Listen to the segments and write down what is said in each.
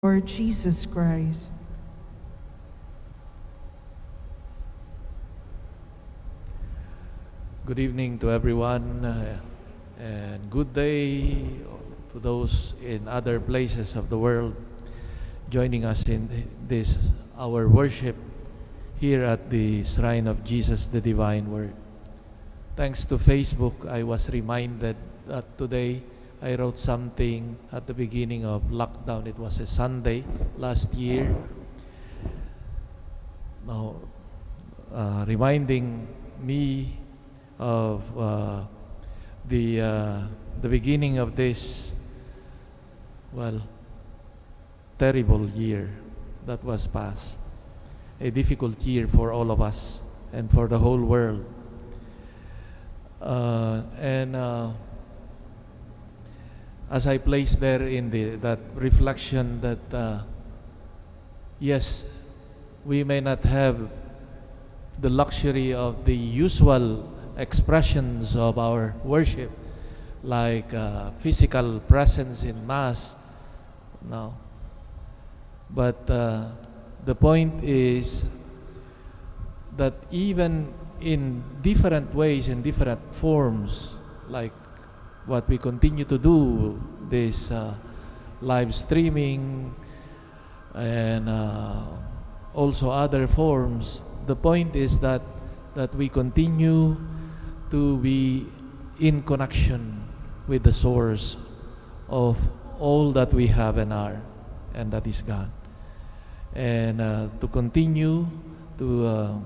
Lord Jesus Christ. Good evening to everyone, and good day to those in other places of the world joining us in this our worship here at the Shrine of Jesus the Divine Word. Thanks to Facebook, I was reminded that today I wrote something at the beginning of lockdown. It was a Sunday last year. Now, reminding me of the beginning of this, terrible year that was past. A difficult year for all of us and for the whole world. As I place there in that reflection that yes, we may not have the luxury of the usual expressions of our worship, like physical presence in Mass, no. But the point is that even in different ways, in different forms, like what we continue to do, this live streaming and also other forms, the point is that we continue to be in connection with the source of all that we have and are, and that is God. And to continue to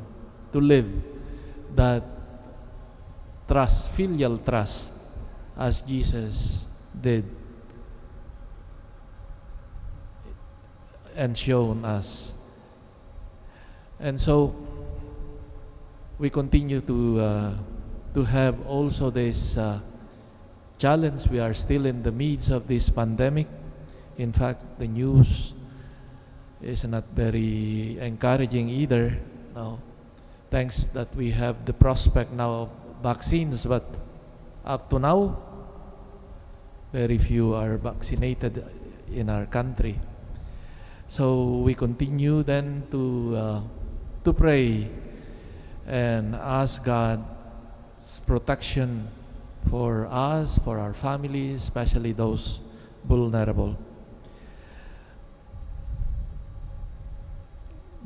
live that trust, filial trust, as Jesus did and shown us. And so we continue to have also this challenge. We are still in the midst of this pandemic. In fact, the news is not very encouraging either. Now, thanks that we have the prospect now of vaccines, but up to now, very few are vaccinated in our country. So we continue then to pray and ask God's protection for us, for our families, especially those vulnerable.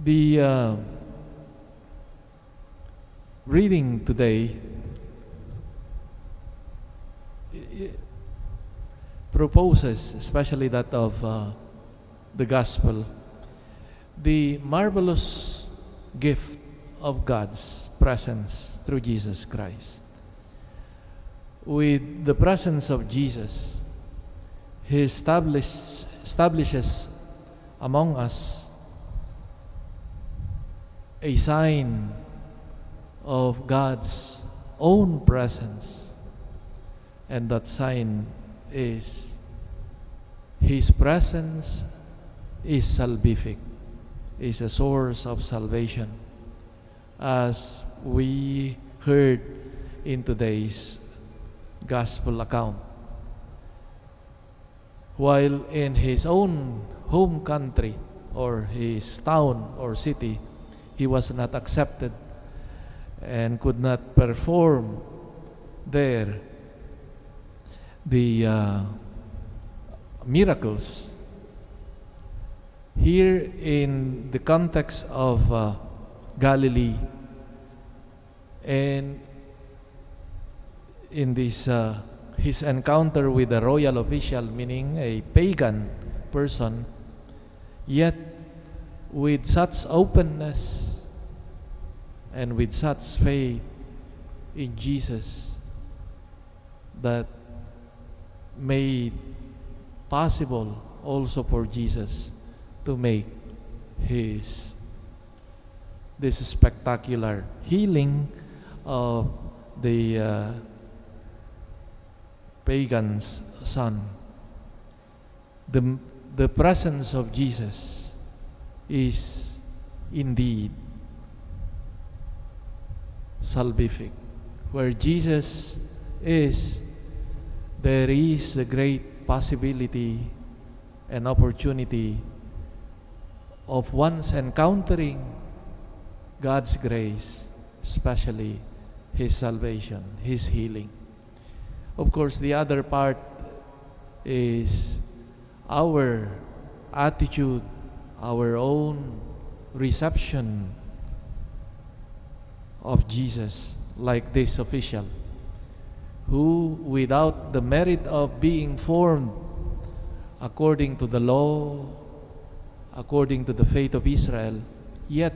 The reading today proposes, especially that of the Gospel, the marvelous gift of God's presence through Jesus Christ. With the presence of Jesus, He establishes among us a sign of God's own presence, and that sign is His presence is salvific, is a source of salvation, as we heard in today's Gospel account. While in His own home country or His town or city, He was not accepted and could not perform there the miracles. Here in the context of Galilee, and in this his encounter with a royal official, meaning a pagan person, yet with such openness and with such faith in Jesus that made possible also for Jesus to make this spectacular healing of the pagan's son. The presence of Jesus is indeed salvific. Where Jesus is, there is a great possibility and opportunity of once encountering God's grace, especially His salvation, His healing. Of course, the other part is our attitude, our own reception of Jesus, like this official, who, without the merit of being formed according to the law, according to the faith of Israel, yet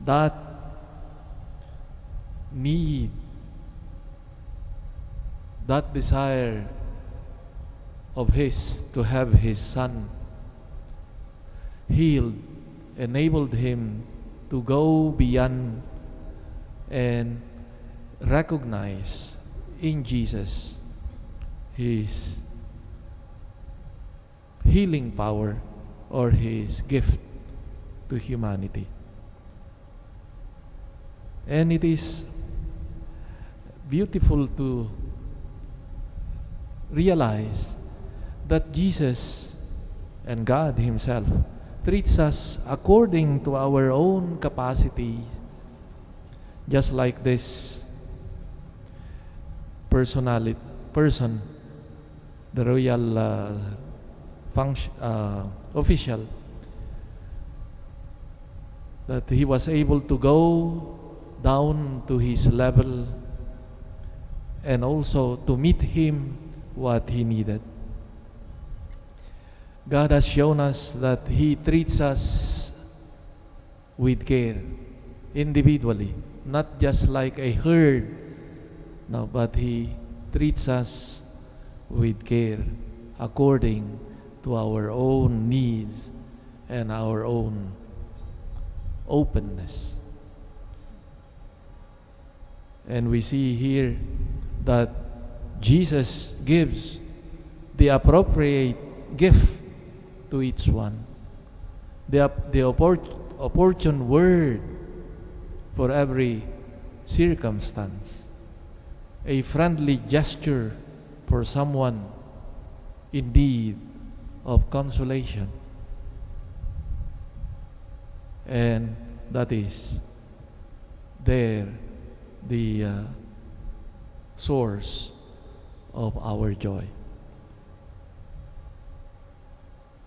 that need, that desire of his to have his son healed enabled him to go beyond and recognize in Jesus his healing power or his gift to humanity. And it is beautiful to realize that Jesus and God Himself treats us according to our own capacities, just like this person, the royal official, that he was able to go down to his level and also to meet him what he needed. God has shown us that He treats us with care, individually, not just like a herd, no, but He treats us with care according to our own needs and our own openness. And we see here that Jesus gives the appropriate gift to each one, the opportune word for every circumstance, a friendly gesture for someone in need of consolation. And that is there the source of our joy.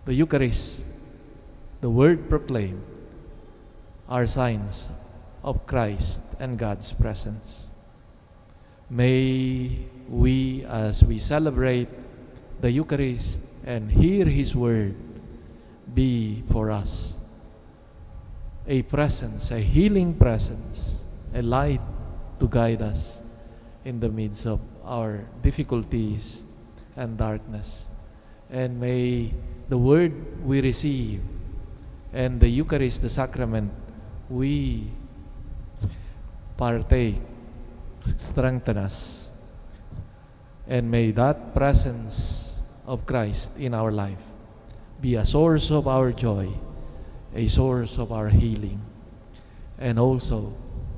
The Eucharist, the word proclaimed, are signs of Christ and God's presence. May we, as we celebrate the Eucharist and hear His word, be for us a presence, a healing presence, a light to guide us in the midst of our difficulties and darkness. And may the word we receive and the Eucharist, the sacrament we partake, strengthen us. And may that presence of Christ in our life be a source of our joy, a source of our healing, and also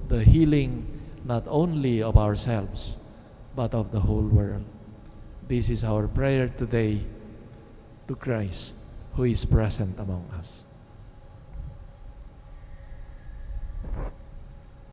the healing not only of ourselves, but of the whole world. This is our prayer today to Christ, who is present among us.